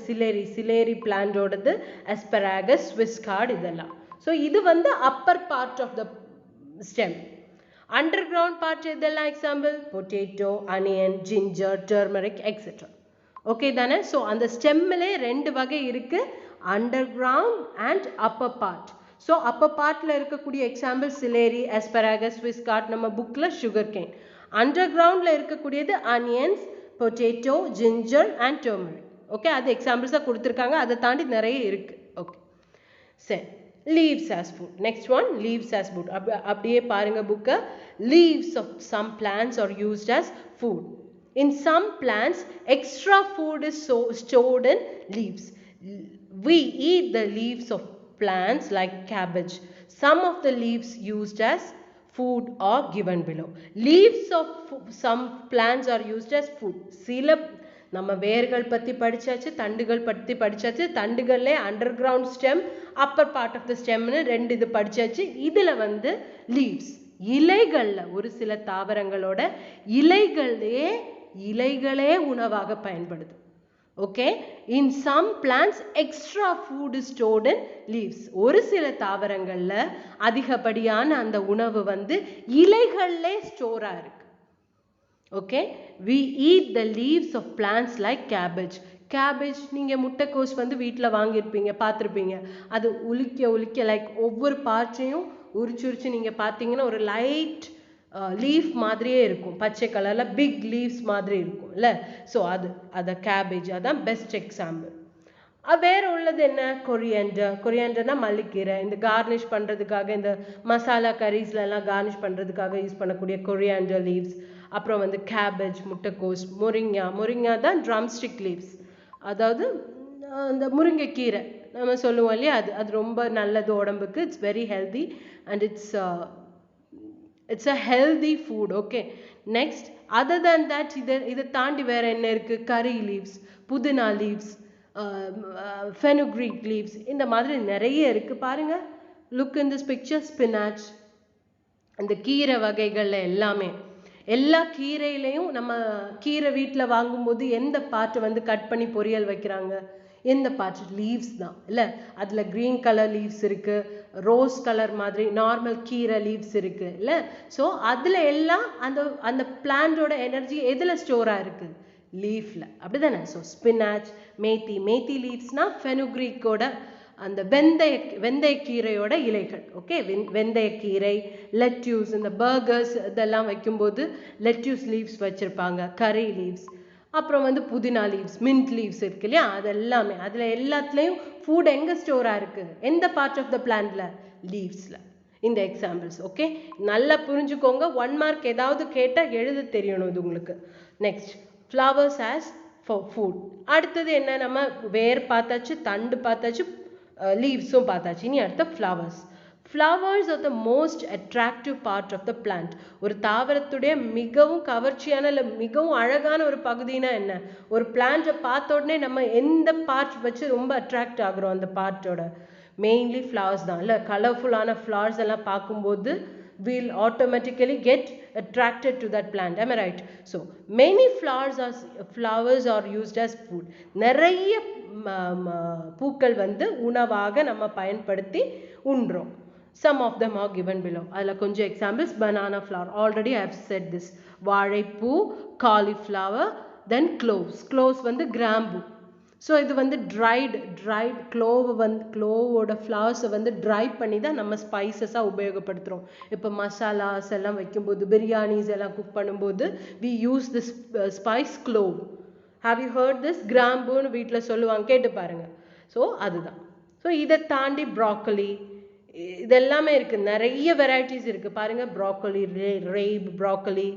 சிலேரி பிளான்டோடது, asparagus, Swiss chard இதெல்லாம். ஸோ இது வந்து upper part of the stem. Underground part இதெல்லாம் example potato, onion, ginger, turmeric etcetera. Okay தானே? ஸோ அந்த ஸ்டெம்மிலே ரெண்டு வகை இருக்கு, under ground and upper part. So upper பார்ட்டில் இருக்கக்கூடிய example celery, asparagus, Swiss chard, நம்ம புக்கில் சுகர் கேன். அண்டர் கிரவுண்டில் இருக்கக்கூடியது onions, potato, ginger and turmeric. Okay, அது எக்ஸாம்பிள்ஸாக கொடுத்துருக்காங்க, அதை தாண்டி நிறைய இருக்கு. ஓகே, சரி. Leaves as food. Next one, leaves as food. அப்படியே பாருங்க புக்க. Leaves of some plants are used as food. In some plants, extra food is stored in leaves. We eat the leaves of plants like cabbage. Some of the leaves used as food are given below. Leaves of some plants are used as food. சில நம்ம வேர்கள் பற்றி படித்தாச்சு, தண்டுகள் பற்றி படித்தாச்சு. தண்டுகள்லே under ground stem, upper part of the ஸ்டெம்னு ரெண்டு இது படித்தாச்சு. இதில் வந்து லீவ்ஸ், இலைகளில் ஒரு சில தாவரங்களோட இலைகளே உணவாக பயன்படுது. Okay, in some plants extra food is stored in leaves. ஒரு சில தாவரங்களில் அதிகப்படியான அந்த உணவு வந்து இலைகளிலே ஸ்டோராக இருக்கு. Okay, we eat the leaves of plants like cabbage. நீங்கள் முட்டைக்கோஸ் வந்து வீட்டில் வாங்கியிருப்பீங்க, பார்த்துருப்பீங்க. அது உலிக்க லைக் ஒவ்வொரு பார்ட்டையும் உரிச்சு நீங்கள் பார்த்தீங்கன்னா ஒரு லைட் லீஃப் மாதிரியே இருக்கும், பச்சை கலரில் பிக் லீவ்ஸ் மாதிரி இருக்கும் இல்லை? ஸோ அதை கேபேஜ் அதான் பெஸ்ட் எக்ஸாம்பிள். வேற உள்ளது என்ன, கொரியாண்டர். கொரியாண்டர்னா மல்லிக்கீரை. இந்த கார்னிஷ் பண்ணுறதுக்காக, இந்த மசாலா கரீஸ்லாம் கார்னிஷ் பண்ணுறதுக்காக யூஸ் பண்ணக்கூடிய கொரியாண்டர் லீவ்ஸ். அப்புறம் வந்து கேபேஜ், முட்டைக்கோஸ், முரிங்கா தான் ட்ரம்ஸ்டிக் லீவ்ஸ். அதாவது அந்த முருங்கைக்கீரை நம்ம சொல்லுவோம் இல்லையா, அது ரொம்ப நல்லது உடம்புக்கு. It's very healthy and it's a healthy food. Okay, next other than that இதை தாண்டி வேற என்ன இருக்குது, கரி லீவ்ஸ், புதினா லீவ்ஸ், ஃபெனுக்ரீக் லீவ்ஸ், இந்த மாதிரி நிறைய இருக்குது பாருங்கள். Look in this picture. Spinach, இந்த கீரை வகைகளில் எல்லாமே, எல்லா கீரையிலையும் நம்ம கீரை வீட்டில் வாங்கும்போது எந்த பார்ட்டை வந்து கட் பண்ணி பொரியல் வைக்கிறாங்க, எந்த பார்ட், லீவ்ஸ் தான் இல்லை. அதில் க்ரீன் கலர் லீவ்ஸ் இருக்குது, ரோஸ் கலர் மாதிரி நார்மல் கீரை லீவ்ஸ் இருக்குது இல்லை. ஸோ அதில் எல்லாம் அந்த அந்த பிளான்டோட எனர்ஜி எதில் ஸ்டோராக இருக்குது, லீஃபில், அப்படி தானே. ஸோ ஸ்பினாச், மேத்தி லீவ்ஸ்னால் ஃபெனுக்ரீக்கோட அந்த வெந்தயக்கீரையோட இலைகள். ஓகே, வெந்தயக்கீரை, லெட்யூஸ், இந்த பர்கர்ஸ் இதெல்லாம் வைக்கும்போது லெட்யூஸ் லீவ்ஸ் வச்சுருப்பாங்க, கரி லீவ்ஸ். அப்புறம் வந்து புதினா லீவ்ஸ், மின்ட் லீவ்ஸ் இருக்கு இல்லையா, அது எல்லாமே. அதில் எல்லாத்துலேயும் ஃபுட் எங்கே ஸ்டோராக இருக்குது, எந்த பார்ட் ஆஃப் த பிளான்ட்ல, லீவ்ஸில். இந்த எக்ஸாம்பிள்ஸ். ஓகே, நல்லா புரிஞ்சுக்கோங்க. 1 மார்க் ஏதாவது கேட்டால் எழுத தெரியணும் இது உங்களுக்கு. Next, flowers as for food. அடுத்தது என்ன, நம்ம வேர் பார்த்தாச்சு, தண்டு பார்த்தாச்சு, லீவ்ஸும் பார்த்தாச்சு. இனி அடுத்த flowers. Flowers are the most attractive part of the plant. ஒரு தாவரத்துடைய மிகவும் கவர்ச்சியான இல்லை மிகவும் அழகான ஒரு பகுதினா என்ன, ஒரு பிளான்ட்டை பார்த்த உடனே நம்ம எந்த பார்ட் வச்சு ரொம்ப அட்ராக்ட் ஆகுறோம் அந்த பார்ட்டோட, மெயின்லி ஃப்ளவர்ஸ் தான் இல்லை. கலர்ஃபுல்லான ஃப்ளவர்ஸ் எல்லாம் பார்க்கும்போது we'll automatically get attracted to that plant. Am I right? So many flowers are used as food. நிறைய பூக்கள் வந்து உணவாக நம்ம பயன்படுத்தி உண்றோம். Some of them are given below. அதில் கொஞ்சம் examples. banana flower, already I have said this. வாழைப்பூ, cauliflower, then cloves வந்து கிராம்பு. ஸோ இது வந்து ட்ரைடு க்ளோவோட ஃப்ளவர்ஸை வந்து ட்ரை பண்ணி தான் நம்ம ஸ்பைசஸாக உபயோகப்படுத்துகிறோம். இப்போ மசாலாஸ் எல்லாம் வைக்கும்போது, பிரியாணிஸ் எல்லாம் குக் பண்ணும்போது we use this spice clove. have you heard this? கிராம்புன்னு வீட்டில் சொல்லுவாங்க, கேட்டு பாருங்கள். ஸோ அதுதான். ஸோ இதை தாண்டி ப்ராக்கலி இதெல்லாமே இருக்குது, நிறைய வெரைட்டிஸ் இருக்குது பாருங்கள். ப்ராக்கலி, ரேப் ப்ராக்கலி,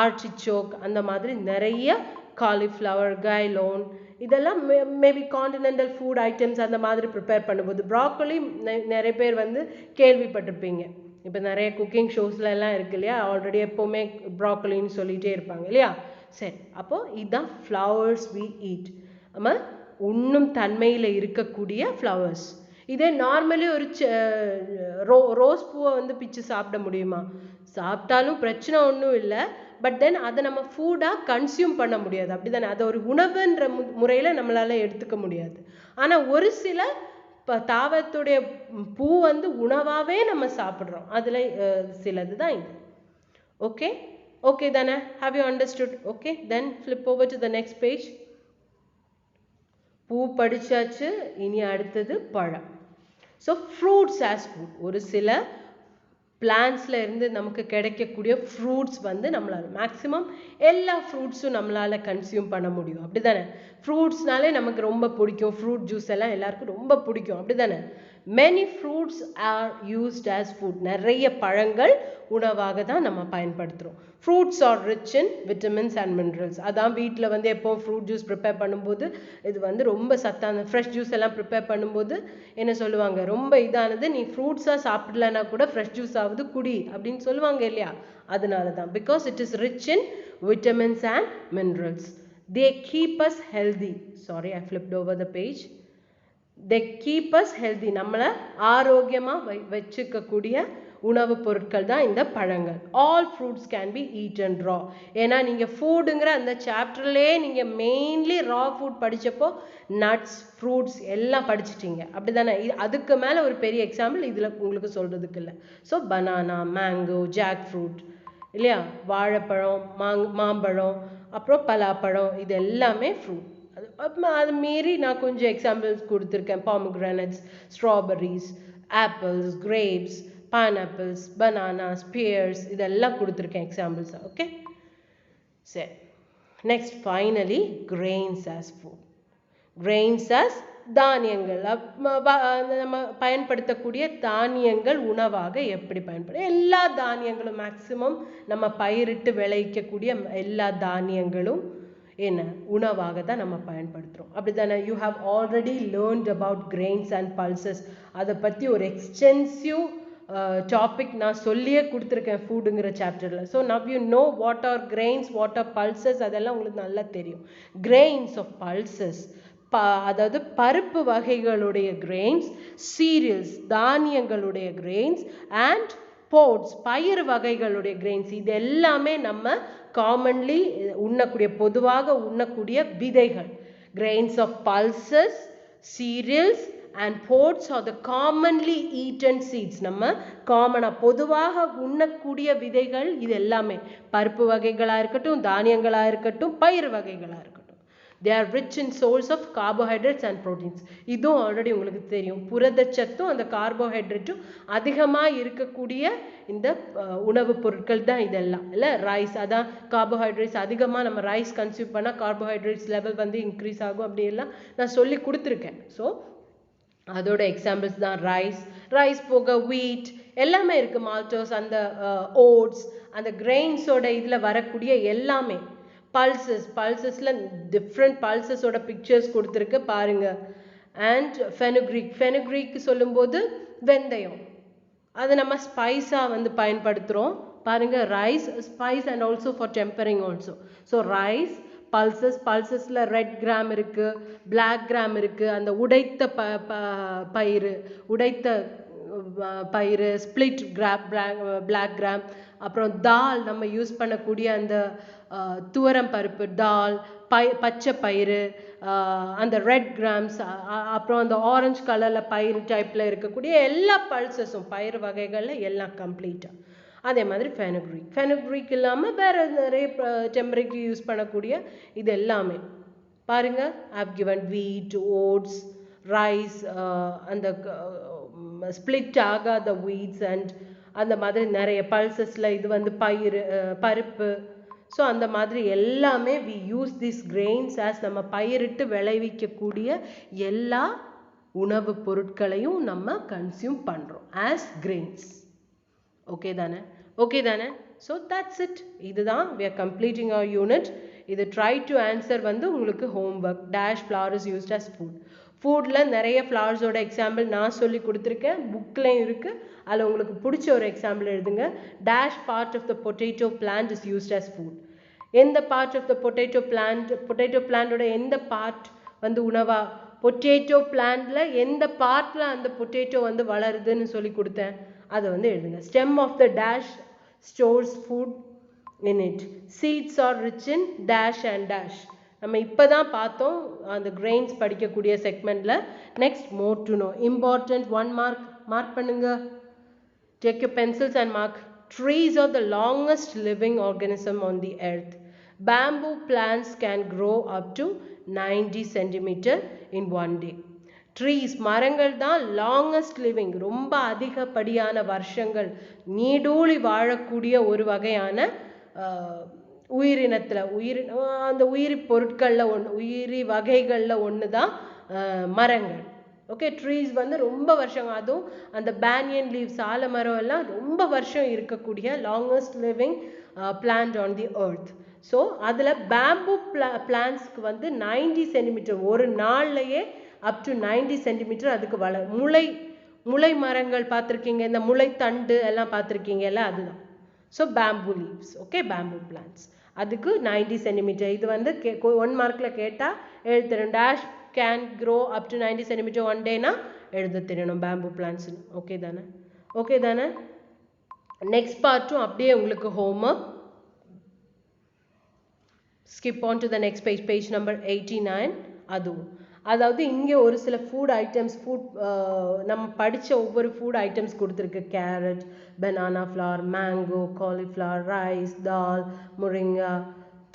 ஆர்டிச்சோக், அந்த மாதிரி நிறைய, காலிஃப்ளவர், கைலோன், இதெல்லாம் மேபி கான்டினென்டல் ஃபுட் ஐட்டம்ஸ் அந்த மாதிரி ப்ரிப்பேர் பண்ணும்போது. ப்ராக்கலி நிறைய பேர் வந்து கேள்விப்பட்டிருப்பீங்க, இப்போ நிறைய குக்கிங் ஷோஸ்ல எல்லாம் இருக்கு இல்லையா, ஆல்ரெடி எப்போவுமே ப்ராக்கலின்னு சொல்லிகிட்டே இருப்பாங்க இல்லையா. சரி, அப்போது இதுதான் ஃப்ளவர்ஸ் வி ஈட், நம்ம உண்ணும் தன்மையில் இருக்கக்கூடிய ஃப்ளவர்ஸ். இதே நார்மலி ஒரு ரோஸ் பூவை வந்து பிச்சு சாப்பிட முடியுமா, சாப்பிட்டாலும் பிரச்சனை ஒன்றும் இல்லை. பட் தென் அதை நம்ம ஃபுட்டாக கன்சியூம் பண்ண முடியாது, அப்படி தானே. அதை ஒரு உணவுன்ற முறையில் நம்மளால் எடுத்துக்க முடியாது. ஆனால் ஒரு சில தாவரத்துடைய பூ வந்து உணவாகவே நம்ம சாப்பிட்றோம், அதில் சிலது தான் இது. ஓகே ஓகே தானே, have you understood? Okay, then flip over to the next page. பூ படித்தாச்சு, இனி அடுத்தது பழம். So fruits as food. ஒரு சில பிளான்ட்ஸில் இருந்து நமக்கு கிடைக்கக்கூடிய ஃப்ரூட்ஸ் வந்து நம்மளால் மேக்ஸிமம் எல்லா ஃப்ரூட்ஸும் நம்மளால் கன்சியூம் பண்ண முடியும், அப்படி தானே. ஃப்ரூட்ஸ்னாலே நமக்கு ரொம்ப பிடிக்கும், ஃப்ரூட் ஜூஸ் எல்லாம் எல்லாருக்கும் ரொம்ப பிடிக்கும், அப்படி தானே. Many fruits are used as food. நிறைய பழங்கள் உணவாக தான் நம்ம பயன்படுத்துகிறோம். Fruits are rich in vitamins and minerals. அதான் வீட்டில் வந்து எப்போ ஃப்ரூட் ஜூஸ் ப்ரிப்பேர் பண்ணும்போது இது வந்து ரொம்ப சத்தான ஃப்ரெஷ் ஜூஸ் எல்லாம் ப்ரிப்பேர் பண்ணும்போது என்ன சொல்லுவாங்க, ரொம்ப இதானது, நீ ஃப்ரூட்ஸாக சாப்பிடலன்னா கூட ஃப்ரெஷ் ஜூஸ் ஆகுது குடி அப்படின்னு சொல்லுவாங்க இல்லையா. அதனால தான், because it is rich in vitamins and minerals. They keep us healthy. Sorry, I flipped over the page. They keep us healthy. நம்மளை ஆரோக்கியமாக வச்சுக்கக்கூடிய உணவுப் பொருட்கள் தான் இந்த பழங்கள். All fruits can be eaten raw. ஏன்னா நீங்கள் ஃபுட்டுங்கிற அந்த சாப்டர்லேயே நீங்கள் மெயின்லி ரா ஃபுட் படித்தப்போ நட்ஸ், ஃப்ரூட்ஸ் எல்லாம் படிச்சிட்டிங்க, அப்படி தானே. அதுக்கு மேலே ஒரு பெரிய எக்ஸாம்பிள் இதில் உங்களுக்கு சொல்கிறதுக்கு இல்லை. So banana, mango, jackfruit இல்லையா, வாழைப்பழம், மாம்பழம், அப்புறம் பலாப்பழம், இது எல்லாமே ஃப்ரூட். அது மீறி நான் கொஞ்சம் எக்ஸாம்பிள்ஸ் கொடுத்துருக்கேன். Pomegranates, strawberries, apples, grapes, pineapples, bananas, pears, இதெல்லாம் கொடுத்துருக்கேன் எக்ஸாம்பிள்ஸ். ஓகே, சரி. Next finally grains as food. Grains as தானியங்கள் நம்ம பயன்படுத்தக்கூடிய தானியங்கள் உணவாக எப்படி பயன்படும்? எல்லா தானியங்களும் மேக்சிமம் நம்ம பயிரிட்டு விளைவிக்கக்கூடிய எல்லா தானியங்களும் என்ன உணவாக தான் நம்ம பயன்படுத்துகிறோம். அப்படி தானே? You have already learnt about grains and pulses. அதை பற்றி ஒரு எக்ஸ்டென்சிவ் டாபிக் நான் சொல்லியே கொடுத்துருக்கேன் ஃபுட்டுங்கிற சாப்டரில். So now you know what are grains, what are pulses, அதெல்லாம் உங்களுக்கு நல்லா தெரியும். கிரெயின்ஸ் ஆஃப் பல்சஸ், அதாவது பருப்பு வகைகளுடைய கிரெயின்ஸ், சீரியல்ஸ் தானியங்களுடைய கிரெயின்ஸ், அண்ட் போட்ஸ் பயிர் வகைகளுடைய கிரெயின்ஸ். இது எல்லாமே நம்ம காமன்லி உண்ணக்கூடிய, பொதுவாக உண்ணக்கூடிய விதைகள். Grains of pulses, cereals and pods are the commonly eaten seeds. நம்ம காமனா பொதுவாக உண்ணக்கூடிய விதைகள் இது எல்லாமே பருப்பு வகைகளா இருக்கட்டும், தானியங்களா இருக்கட்டும், பயிர் வகைகளா இருக்கட்டும். They are rich in source of carbohydrates and proteins. இதுவும் ஆல்ரெடி உங்களுக்கு தெரியும். புரதச்சத்தும் அந்த கார்போஹைட்ரேட்டும் அதிகமாக இருக்கக்கூடிய இந்த உணவுப் பொருட்கள் தான் இதெல்லாம் இல்லை. ரைஸ், அதான் கார்போஹைட்ரேட்ஸ் அதிகமாக நம்ம ரைஸ் கன்சியூம் பண்ணால் கார்போஹைட்ரேட்ஸ் லெவல் வந்து இன்க்ரீஸ் ஆகும் அப்படி எல்லாம் நான் சொல்லி கொடுத்துருக்கேன். ஸோ அதோட எக்ஸாம்பிள்ஸ் தான் ரைஸ் போக வீட் எல்லாமே இருக்கு, மால்டோஸ், அந்த ஓட்ஸ், அந்த கிரெயின்ஸோட இதில் வரக்கூடிய எல்லாமே. பல்சஸ்ல டிஃப்ரெண்ட் பல்சஸோட பிக்சர்ஸ் கொடுத்துருக்கு பாருங்க. அண்ட் ஃபெனுக்ரீக் சொல்லும்போது வெந்தயம், அதை நம்ம ஸ்பைஸாக வந்து பயன்படுத்துகிறோம் பாருங்க. Rice spice and also for tempering also. So rice, பல்சஸ்ல ரெட் கிராம் இருக்கு, பிளாக் கிராம் இருக்கு, அந்த உடைத்த பயிறு ஸ்பிளிட் பிளாக் கிராம். அப்புறம் தால், நம்ம யூஸ் பண்ணக்கூடிய அந்த துவரம் பருப்பு தால், பச்சை பயிறு, அந்த ரெட் கிராம்ஸ், அப்புறம் அந்த ஆரஞ்சு கலர்ல பயிறு டைப்ல இருக்கக்கூடிய எல்லா பல்சஸும் பயிறு வகைகள்ல எல்லாம் கம்ப்ளீட்டா. அதே மாதிரி ஃபெனுக்ரீக் இல்லாமல் வேற நிறைய டெம்பரேக்கு யூஸ் பண்ணக்கூடிய இது எல்லாமே பாருங்க. ஐவ் கிவன் வீட், ஓட்ஸ், ரைஸ், அந்த ஸ்பிளிட் ஆகாத வீட்ஸ் அண்ட் அந்த மாதிரி நிறைய பல்சஸ்ல இது வந்து பருப்பு. ஸோ அந்த மாதிரி எல்லாமே we use this grains as நம்ம பயிரிட்டு விளைவிக்கக்கூடிய எல்லா உணவுப் பொருட்களையும் நம்ம கன்சியூம் பண்ணுறோம் ஆஸ் கிரெயின்ஸ். ஓகே தானே? So that's it. இதுதான் we are completing our unit. இது ட்ரை டு ஆன்சர் வந்து உங்களுக்கு homework. Dash flower is used as food. ஃபுட்டில் நிறைய ஃப்ளவர்ஸோட எக்ஸாம்பிள் நான் சொல்லி கொடுத்துருக்கேன், புக்லேயும் இருக்குது. அதில் உங்களுக்கு பிடிச்ச ஒரு எக்ஸாம்பிள் எழுதுங்க. Dash part of the potato plant is used as food. எந்த பார்ட் ஆஃப் த பொட்டேட்டோ பிளான்டோட எந்த பார்ட் வந்து உணவா? பொட்டேட்டோ பிளான்ட்ல எந்த பார்ட்ல அந்த பொட்டேட்டோ வந்து வளருதுன்னு சொல்லி கொடுத்தேன், அதை வந்து எழுதுங்க. Stem of the dash stores food in it. Seeds are rich in dash and dash. நம்ம இப்பதான் பார்த்தோம் அந்த கிரெயின்ஸ் படிக்கக்கூடிய செக்மெண்ட்ல. Next more to know. Important 1 mark பண்ணுங்க. Take your pencils and mark. Trees are the longest living organism on the earth. Bamboo plants can grow up to 90 centimeter in one day. Trees மரங்கள் தான் லாங்கஸ்ட் லிவிங், ரொம்ப அதிகப்படியான வருஷங்கள் நீடூழி வாழக்கூடிய ஒரு வகையான உயிரினத்தில் அந்த உயிரி பொருட்களில் உயிரி வகைகளில் ஒன்று தான் மரங்கள். ஓகே, ட்ரீஸ் வந்து ரொம்ப வருஷம், அதுவும் அந்த பேனியன் லீவ்ஸ் ஆலமரம் எல்லாம் ரொம்ப வருஷம் இருக்கக்கூடிய longest living plant on the earth. So அதில் பேம்பு பிளான்ட்ஸ்க்கு வந்து 90 சென்டிமீட்டர் ஒரு நாள்லையே அப் டு 90 சென்டிமீட்டர் அதுக்கு முளை மரங்கள் பார்த்துருக்கீங்க, இந்த முளை தண்டு எல்லாம் பார்த்துருக்கீங்கல்ல, அதுதான். So bamboo leaves, okay, bamboo plants அதுக்கு 90 சென்டிமீட்டர். இது வந்து 1 மார்க்கில் கேட்டால் எழுத தெரியும். Dash can grow up to 90 centimeter one டேனா எழுத தெரியணும் பேம்பு பிளான்ட்ஸ்னு. ஓகே தானே? நெக்ஸ்ட் பார்ட்டும் அப்படியே உங்களுக்கு homework. skip on to the next page number 89. அதுவும் அதாவது இங்கே ஒரு சில ஃபுட் ஐட்டம்ஸ், நம்ம படித்த ஒவ்வொரு ஃபுட் ஐட்டம்ஸ் கொடுத்துருக்கு. Carrot, banana flower, mango, cauliflower, rice, dal, moringa,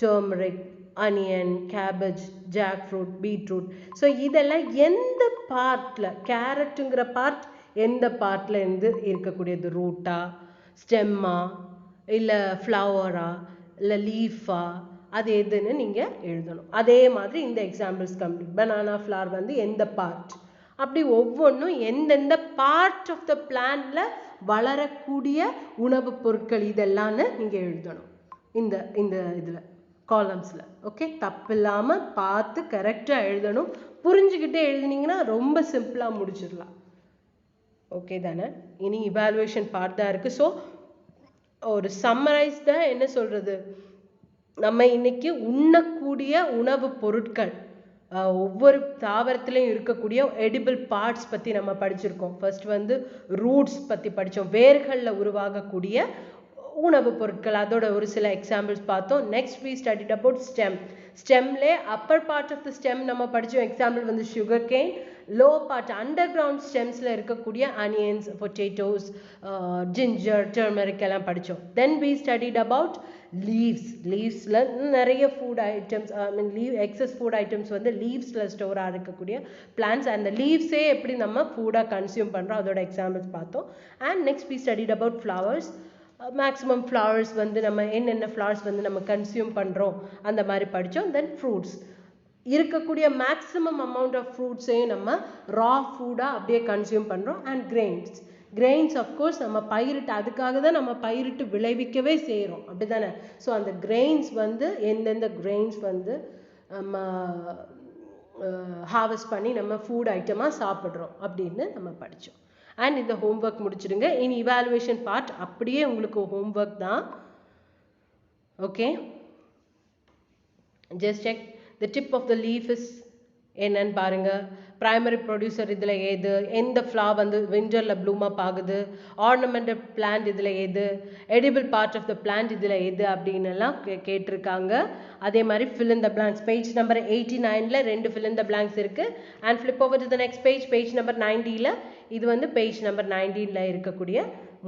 turmeric, onion, cabbage, jackfruit, beetroot. So இதெல்லாம் எந்த பார்ட்டில், கேரட்டுங்கிற பார்ட் எந்த பார்ட்டில் இருந்து இருக்கக்கூடியது? ரூட்டா, ஸ்டெம்மா, இல்லை ஃப்ளவரா, இல்லை லீஃபா, அது எதுன்னு நீங்கள் எழுதணும். அதே மாதிரி இந்த எக்ஸாம்பிள்ஸ் கம்ப்ளீட். பனானா ஃப்ளவர் வந்து எந்த பார்ட், அப்படி ஒவ்வொன்றும் எந்தெந்த பார்ட் ஆஃப் த பிளான்ட்ல வளரக்கூடிய உணவுப் பொருட்கள் இதெல்லாம்னு நீங்கள் எழுதணும் இந்த இந்த இதில் காலம்ஸில். ஓகே, தப்பு இல்லாமல் பார்த்து கரெக்டாக எழுதணும். புரிஞ்சுக்கிட்டே எழுதினீங்கன்னா ரொம்ப சிம்பிளாக முடிச்சிடலாம். ஓகே தானே? இனி இவாலுவேஷன் பார்ட் தான் இருக்குது. ஸோ ஒரு சம்மரைஸ் தான் என்ன சொல்கிறது, நம்ம இன்னைக்கு உண்ணக்கூடிய உணவுப் பொருட்கள் ஒவ்வொரு தாவரத்திலையும் இருக்கக்கூடிய எடிபிள் பார்ட்ஸ் பற்றி நம்ம படிச்சிருக்கோம். ஃபர்ஸ்ட் வந்து ரூட்ஸ் பற்றி படித்தோம், வேர்களில் உருவாகக்கூடிய உணவுப் பொருட்கள், அதோட ஒரு சில எக்ஸாம்பிள்ஸ் பார்த்தோம். Next we studied about stem. ஸ்டெம்லே upper part of the stem நம்ம படித்தோம். எக்ஸாம்பிள் வந்து sugar cane. Low part under ground ஸ்டெம்ஸில் இருக்கக்கூடிய அனியன்ஸ், பொட்டேட்டோஸ், ஜிஞ்சர், டர்மரிக் எல்லாம் படித்தோம். Then we studied about leaves. லீவ்ஸில் நிறைய food items, I mean excess food items வந்து லீவ்ஸில் ஸ்டோராக இருக்கக்கூடிய பிளான்ட்ஸ். அந்த லீவ்ஸே எப்படி நம்ம ஃபுட்டாக கன்சியூம் பண்ணுறோம் அதோட எக்ஸாம்பிள்ஸ் பார்த்தோம். And next we studied about flowers. Maximum flowers வந்து நம்ம என்னென்ன ஃப்ளவர்ஸ் வந்து நம்ம கன்சியூம் பண்ணுறோம் அந்த மாதிரி படித்தோம். தென் ஃப்ரூட்ஸ் இருக்கக்கூடிய மேக்ஸிமம் அமௌண்ட் ஆஃப் ஃப்ரூட்ஸையும் நம்ம ரா ஃபுட்டாக அப்படியே கன்சியூம் பண்ணுறோம். அண்ட் கிரெயின்ஸ் அஃப்கோர்ஸ் நம்ம பயிரிட்டு, அதுக்காக தான் நம்ம பயிரிட்டு விளைவிக்கவே செய்கிறோம், அப்படி தானே? ஸோ அந்த கிரெயின்ஸ் வந்து எந்தெந்த கிரெயின்ஸ் வந்து நம்ம ஹார்வெஸ்ட் பண்ணி நம்ம ஃபுட் ஐட்டமாக சாப்பிட்றோம் அப்படின்னு நம்ம படித்தோம். அண்ட் இந்த ஹோம்ஒர்க் முடிச்சிடுங்க. இனி இவாலுவேஷன் பார்ட் அப்படியே உங்களுக்கு ஹோம்ஒர்க் தான். Okay, just check the tip of the leaf is என்னன்னு பாருங்க. பிரைமரி ப்ரொடியூசர் இதில் ஏது, எந்த ஃப்ளவர் வந்து விண்டரில் ப்ளூம் அப் ஆகுது, ஆர்னமெண்டல் பிளான்ட் இதில் ஏது, edible part of the plant இதில் எது அப்படின்னு எல்லாம் கேட்டிருக்காங்க. அதே மாதிரி fill in the blanks. Page number 89ல 2 fill in the blanks இருக்கு. And flip over to the next page, page number 90ல இது வந்து பேஜ் நம்பர் 19ல இருக்கக்கூடிய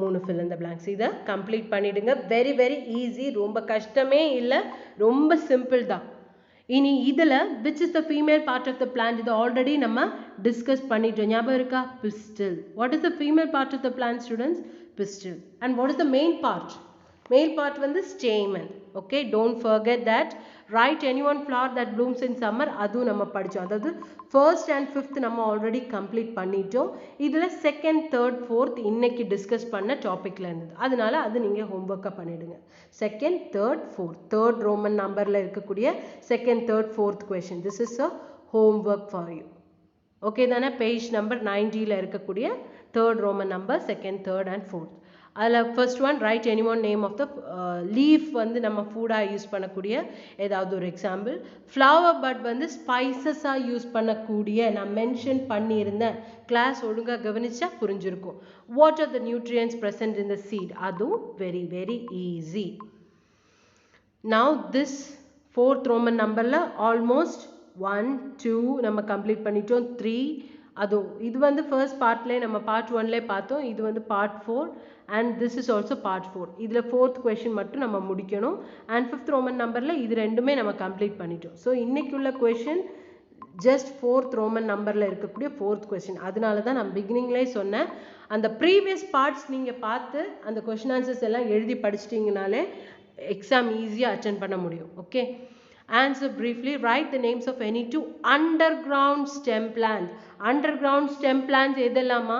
3 fill in the blanks. இதை கம்ப்ளீட் பண்ணிடுங்க. வெரி வெரி ஈஸி, ரொம்ப கஷ்டமே இல்லை, ரொம்ப சிம்பிள் தான். இனி இதில் which is the female part of the plant, இது ஆல்ரெடி நம்ம டிஸ்கஸ் பண்ணிட்டோம், ஞாபகம் இருக்கா? pistil. What is the female part of the plant, students? pistil. And what is the main part? Male part வந்து stamen. Okay, don't forget that. Write any one flower that blooms in summer, அதுவும் நம்ம படித்தோம். அதாவது ஃபர்ஸ்ட் அண்ட் ஃபிஃப்த் நம்ம ஆல்ரெடி கம்ப்ளீட் பண்ணிட்டோம். இதில் செகண்ட், தேர்ட், ஃபோர்த் இன்னைக்கு டிஸ்கஸ் பண்ண டாப்பிக்கில் இருந்தது, அதனால அது நீங்கள் ஹோம்ஒர்க்காக பண்ணிவிடுங்க. Second, third, fourth, third roman number இருக்கக்கூடிய second, third, fourth question, this is a homework for you. Okay தானே? பேஜ் நம்பர் 90ல் இருக்கக்கூடிய third roman number, second, third and fourth. அதில் first one, write any one name of the leaf வந்து நம்ம ஃபுட்டாக யூஸ் பண்ணக்கூடிய ஏதாவது ஒரு எக்ஸாம்பிள். ஃப்ளவர் பட் வந்து ஸ்பைசஸாக யூஸ் பண்ணக்கூடிய நான் மென்ஷன் பண்ணியிருந்தேன், கிளாஸ் ஒழுங்காக கவனிச்சா புரிஞ்சிருக்கும். What are the nutrients present in the seed, அதுவும் very very easy. Now this fourth roman number almost 1, 2 நம்ம கம்ப்ளீட் பண்ணிட்டோம். 3 அதுவும் இது வந்து ஃபர்ஸ்ட் பார்ட்லேயே நம்ம பார்ட் 1லேயே பார்த்தோம். இது வந்து part 4 and this is also part 4. இதில் ஃபோர்த் கொஷின் மட்டும் நம்ம முடிக்கணும். அண்ட் ஃபிஃப்த் ரோமன் நம்பரில் இது ரெண்டுமே நம்ம கம்ப்ளீட் பண்ணிட்டோம். ஸோ இன்னைக்கு உள்ள question just fourth roman number இருக்கக்கூடிய ஃபோர்த் கொஷின். அதனால தான் நான் பிகினிங்லேயே சொன்னேன், அந்த ப்ரீவியஸ் பார்ட்ஸ் நீங்கள் பார்த்து அந்த கொஷின் ஆன்சர்ஸ் எல்லாம் எழுதி படிச்சிட்டிங்கனாலே எக்ஸாம் ஈஸியாக அட்டென்ட் பண்ண முடியும். Okay, answer briefly. Write the names of any two underground stem plants. Underground stem plants எதெல்லாமா?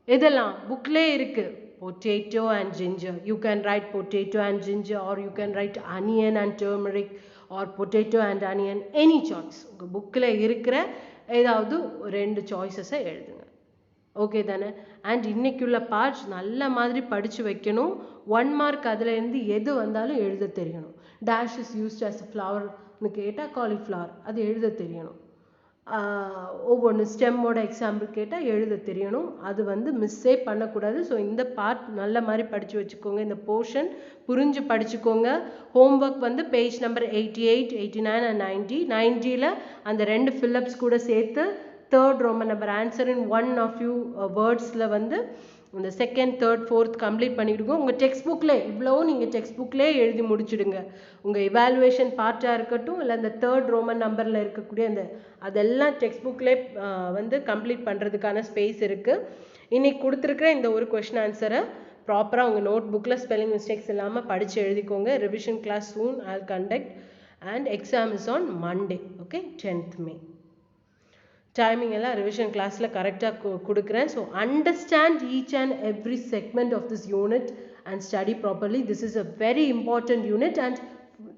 எதெல்லாம் புக்லே இருக்கு? potato and ginger. You can write potato and ginger, or you can write onion and turmeric, or potato and onion, any choice. உங்க புக்ல இருக்கிற ஏதாவது ரெண்டு சாய்ஸஸை எழுதுங்க. ஓகே தானே? அண்ட் இன்னைக்குள்ள பார்ட்ஸ் நல்ல மாதிரி படித்து வைக்கணும். 1 மார்க் அதில் இருந்து எது வந்தாலும் எழுத தெரியணும். Dash is used as a ஃப்ளவர்னு கேட்டால் காலிஃப்ளவர், அது எழுத தெரியணும். ஒவ்வொன்று ஸ்டெம்மோட எக்ஸாம்பிள் கேட்டால் எழுத தெரியணும். அது வந்து மிஸ்ஸே பண்ணக்கூடாது. ஸோ இந்த பார்ட் நல்ல மாதிரி படித்து வச்சுக்கோங்க, இந்த போர்ஷன் புரிஞ்சு படிச்சுக்கோங்க. ஹோம்ஒர்க் வந்து பேஜ் நம்பர் 88, 89 அண்ட் 90. 90ல் அந்த 2 ஃபில்லப்ஸ் கூட சேர்த்து third roman number answer in one of you வேர்ட்ஸில் வந்து இந்த செகண்ட், தேர்ட், ஃபோர்த் கம்ப்ளீட் பண்ணிவிடுங்க. உங்கள் டெக்ஸ்ட் புக்கில் இவ்வளவும் நீங்கள் டெக்ஸ்ட் புக்லேயே எழுதி முடிச்சுடுங்க. உங்கள் இவாலுவேஷன் பார்ட்டாக இருக்கட்டும், இல்லை அந்த தேர்ட் ரோமன் நம்பரில் இருக்கக்கூடிய அந்த அதெல்லாம் டெக்ஸ்ட் புக்லேயே வந்து கம்ப்ளீட் பண்ணுறதுக்கான ஸ்பேஸ் இருக்குது. இன்னைக்கு கொடுத்துருக்குற இந்த ஒரு கொஷின் ஆன்சரை ப்ராப்பராக உங்கள் நோட் புக்கில் ஸ்பெல்லிங் மிஸ்டேக்ஸ் இல்லாமல் படித்து எழுதிக்கோங்க. Revision class soon I'll conduct and exam is on Monday. Okay, 10th May. Timing எல்லாம் ரிவிஷன் கிளாஸில் கரெக்டாக கொடுக்குறேன். So understand each and every segment of this unit and study properly. This is a very important unit and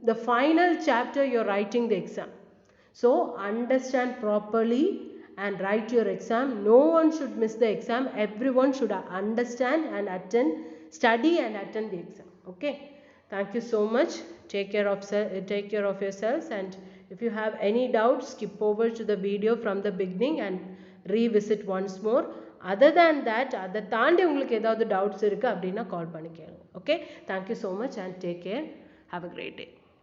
the final chapter you're writing the exam. So understand properly and write your exam. No one should miss the exam. Everyone should understand and attend, study and attend the exam. Okay, thank you so much. Take care of yourselves, and if you have any doubts, skip over to the video from the beginning and revisit once more. Other than that, அதை தாண்டி உங்களுக்கு ஏதாவது டவுட்ஸ் இருக்குது அப்படின்னா கால் பண்ணி கேளுங்க. Okay, thank you so much and take care. Have a great day.